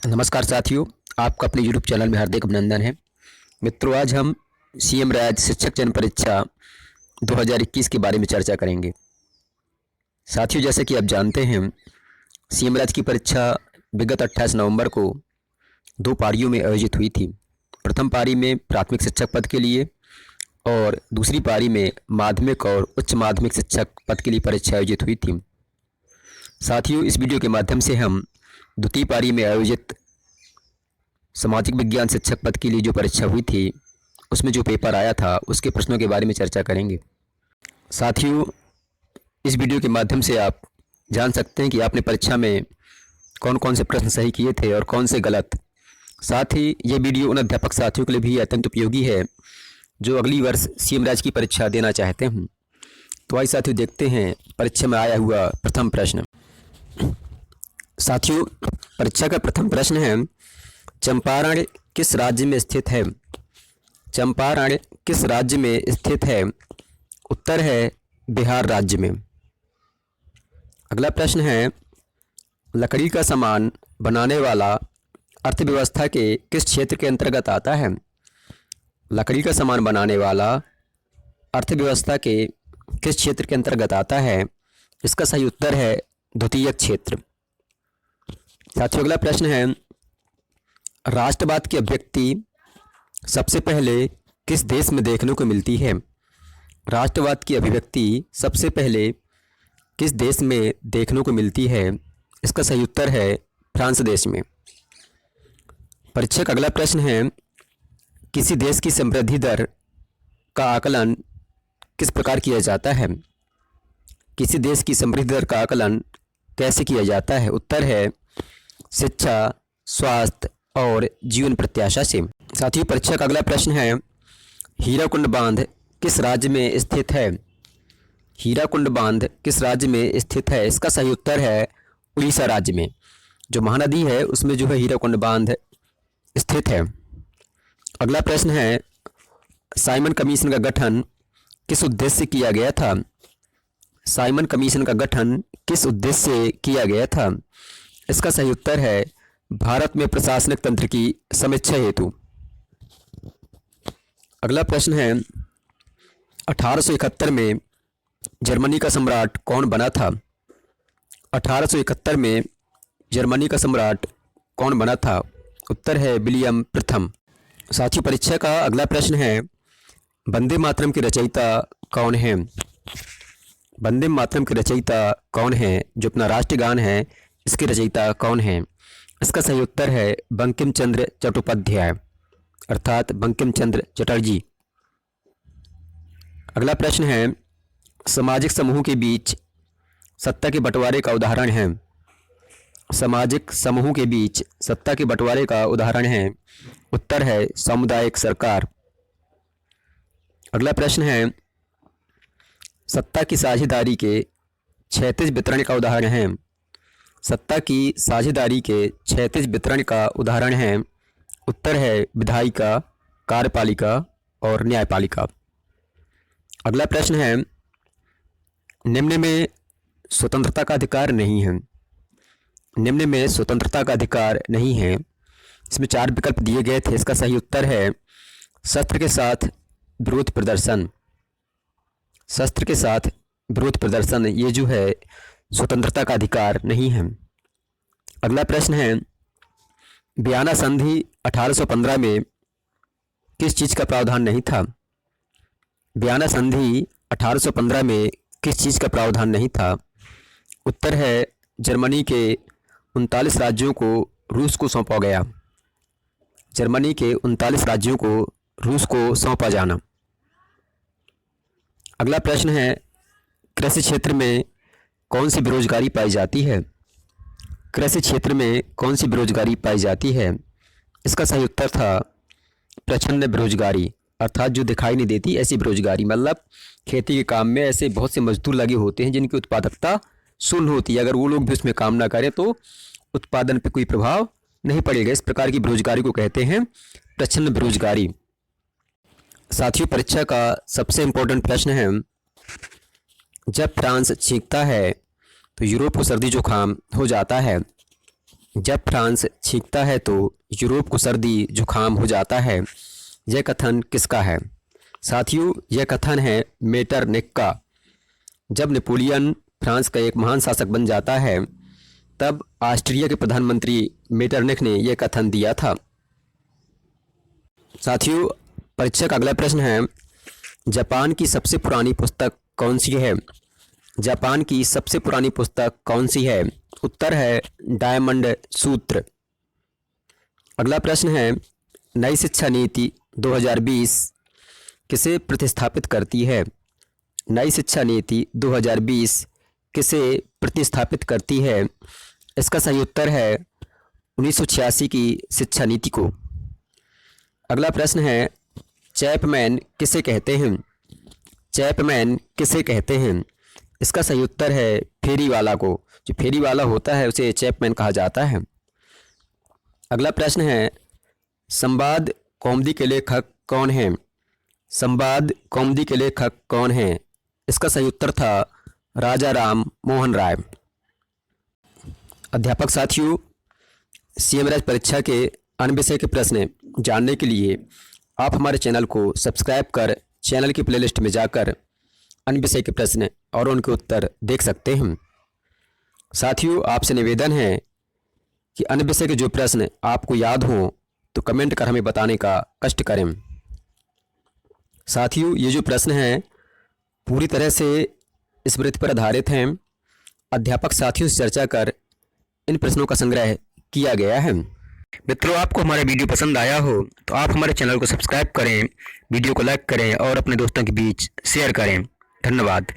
नमस्कार साथियों, आपका अपने यूट्यूब चैनल में हार्दिक अभिनंदन है। मित्रों, आज हम सीएम राज्य शिक्षक चयन परीक्षा 2021 के बारे में चर्चा करेंगे। साथियों, जैसे कि आप जानते हैं, सीएम राज्य की परीक्षा विगत 28 नवंबर को 2 पारियों में आयोजित हुई थी। प्रथम पारी में प्राथमिक शिक्षक पद के लिए और दूसरी पारी में माध्यमिक और उच्च माध्यमिक शिक्षक पद के लिए परीक्षा आयोजित हुई थी। साथियों, इस वीडियो के माध्यम से हम द्वितीय पारी में आयोजित सामाजिक विज्ञान शिक्षक पद के लिए जो परीक्षा हुई थी, उसमें जो पेपर आया था उसके प्रश्नों के बारे में चर्चा करेंगे। साथियों, इस वीडियो के माध्यम से आप जान सकते हैं कि आपने परीक्षा में कौन कौन से प्रश्न सही किए थे और कौन से गलत। साथ ही ये वीडियो उन अध्यापक साथियों के लिए भी अत्यंत उपयोगी है जो अगली वर्ष सीएम राज्य की परीक्षा देना चाहते हैं। तो आइए साथियों, देखते हैं परीक्षा में आया हुआ प्रथम प्रश्न। साथियों, परीक्षा का प्रथम प्रश्न है, चंपारण किस राज्य में स्थित है? चंपारण किस राज्य में स्थित है? उत्तर है बिहार राज्य में। अगला प्रश्न है, लकड़ी का सामान बनाने वाला अर्थव्यवस्था के किस क्षेत्र के अंतर्गत आता है? लकड़ी का सामान बनाने वाला अर्थव्यवस्था के किस क्षेत्र के अंतर्गत आता है? इसका सही उत्तर है द्वितीयक क्षेत्र। साथियों, अगला प्रश्न है, राष्ट्रवाद की अभिव्यक्ति सबसे पहले किस देश में देखने को मिलती है? राष्ट्रवाद की अभिव्यक्ति सबसे पहले किस देश में देखने को मिलती है? इसका सही उत्तर है फ्रांस देश में। परीक्षा का अगला प्रश्न है, किसी देश की समृद्धि दर का आकलन किस प्रकार किया जाता है? किसी देश की समृद्धि दर का आकलन कैसे किया जाता है? उत्तर है शिक्षा, स्वास्थ्य और जीवन प्रत्याशा से। साथियों, परीक्षा का अगला प्रश्न है, हीराकुंड बांध किस राज्य में स्थित है? हीराकुंड बांध किस राज्य में स्थित है? इसका सही उत्तर है उड़ीसा राज्य में। जो महानदी है उसमें जो है हीराकुंड बांध स्थित है। अगला प्रश्न है, साइमन कमीशन का गठन किस उद्देश्य से किया गया था? साइमन कमीशन का गठन किस उद्देश्य से किया गया था? इसका सही उत्तर है भारत में प्रशासनिक तंत्र की समीक्षा हेतु। अगला प्रश्न है, 1871 में जर्मनी का सम्राट कौन बना था? 1871 में जर्मनी का सम्राट कौन बना था? उत्तर है विलियम प्रथम। साथियों, परीक्षा का अगला प्रश्न है, वंदे मातरम के रचयिता कौन है? वंदे मातरम के रचयिता कौन है? जो अपना राष्ट्रीय गान है इसके रचयिता कौन है? इसका सही उत्तर है बंकिम चंद्र चट्टोपाध्याय अर्थात बंकिम चंद्र चटर्जी। अगला प्रश्न है, सामाजिक समूह के बीच सत्ता के बंटवारे का उदाहरण है? सामाजिक समूह के बीच सत्ता के बंटवारे का उदाहरण है? उत्तर है सामुदायिक सरकार। अगला प्रश्न है, सत्ता की साझेदारी के क्षैतिज वितरण का उदाहरण है? सत्ता की साझेदारी के क्षैतिज वितरण का उदाहरण है? उत्तर है विधायिका, कार्यपालिका और न्यायपालिका। अगला प्रश्न है, निम्न में स्वतंत्रता का अधिकार नहीं है? निम्न में स्वतंत्रता का अधिकार नहीं है। इसमें 4 विकल्प दिए गए थे। इसका सही उत्तर है शस्त्र के साथ विरोध प्रदर्शन। शस्त्र के साथ विरोध प्रदर्शन ये जो है स्वतंत्रता का अधिकार नहीं है। अगला प्रश्न है, वियना संधि 1815 में किस चीज़ का प्रावधान नहीं था? वियना संधि 1815 में किस चीज़ का प्रावधान नहीं था? उत्तर है जर्मनी के 39 राज्यों को रूस को सौंपा गया। जर्मनी के 39 राज्यों को रूस को सौंपा जाना। अगला प्रश्न है, कृषि क्षेत्र में कौन सी बेरोजगारी पाई जाती है? कृषि क्षेत्र में कौन सी बेरोजगारी पाई जाती है? इसका सही उत्तर था प्रच्छन्न बेरोजगारी अर्थात जो दिखाई नहीं देती ऐसी बेरोजगारी। मतलब खेती के काम में ऐसे बहुत से मजदूर लगे होते हैं जिनकी उत्पादकता शून्य होती है। अगर वो लोग भी उसमें काम ना करें तो उत्पादन पर कोई प्रभाव नहीं पड़ेगा। इस प्रकार की बेरोजगारी को कहते हैं प्रच्छन्न बेरोजगारी। साथियों, परीक्षा का सबसे इम्पोर्टेंट प्रश्न है, जब फ्रांस छींकता है तो यूरोप को सर्दी जुकाम हो जाता है। जब फ्रांस छींकता है तो यूरोप को सर्दी जुकाम हो जाता है। यह कथन किसका है? साथियों, यह कथन है मेटरनिख का। जब नेपोलियन फ्रांस का एक महान शासक बन जाता है तब ऑस्ट्रिया के प्रधानमंत्री मेटरनिख ने यह कथन दिया था। साथियों, परीक्षा का अगला प्रश्न है, जापान की सबसे पुरानी पुस्तक कौन सी है? जापान की सबसे पुरानी पुस्तक कौन सी है? उत्तर है डायमंड सूत्र। अगला प्रश्न है, नई शिक्षा नीति 2020 किसे प्रतिस्थापित करती है? नई शिक्षा नीति 2020 किसे प्रतिस्थापित करती है? इसका सही उत्तर है 1986 की शिक्षा नीति को। अगला प्रश्न है, चैपमैन किसे कहते हैं? चैपमैन किसे कहते हैं? इसका सही उत्तर है फेरी वाला को। जो फेरी वाला होता है उसे चैपमैन कहा जाता है। अगला प्रश्न है, संवाद कौमुदी के लेखक कौन हैं? संवाद कौमुदी के लेखक कौन हैं? इसका सही उत्तर था राजा राम मोहन राय। अध्यापक साथियों, सीएम राज्य परीक्षा के अन्य विषय के प्रश्न जानने के लिए आप हमारे चैनल को सब्सक्राइब कर चैनल की प्लेलिस्ट में जाकर अन्य विषय के प्रश्न और उनके उत्तर देख सकते हैं। साथियों, आपसे निवेदन है कि अन्य विषय के जो प्रश्न आपको याद हों तो कमेंट कर हमें बताने का कष्ट करें। साथियों, ये जो प्रश्न हैं पूरी तरह से स्मृति पर आधारित हैं। अध्यापक साथियों से चर्चा कर इन प्रश्नों का संग्रह किया गया है। मित्रों, आपको हमारा वीडियो पसंद आया हो तो आप हमारे चैनल को सब्सक्राइब करें, वीडियो को लाइक करें और अपने दोस्तों के बीच शेयर करें। धन्यवाद।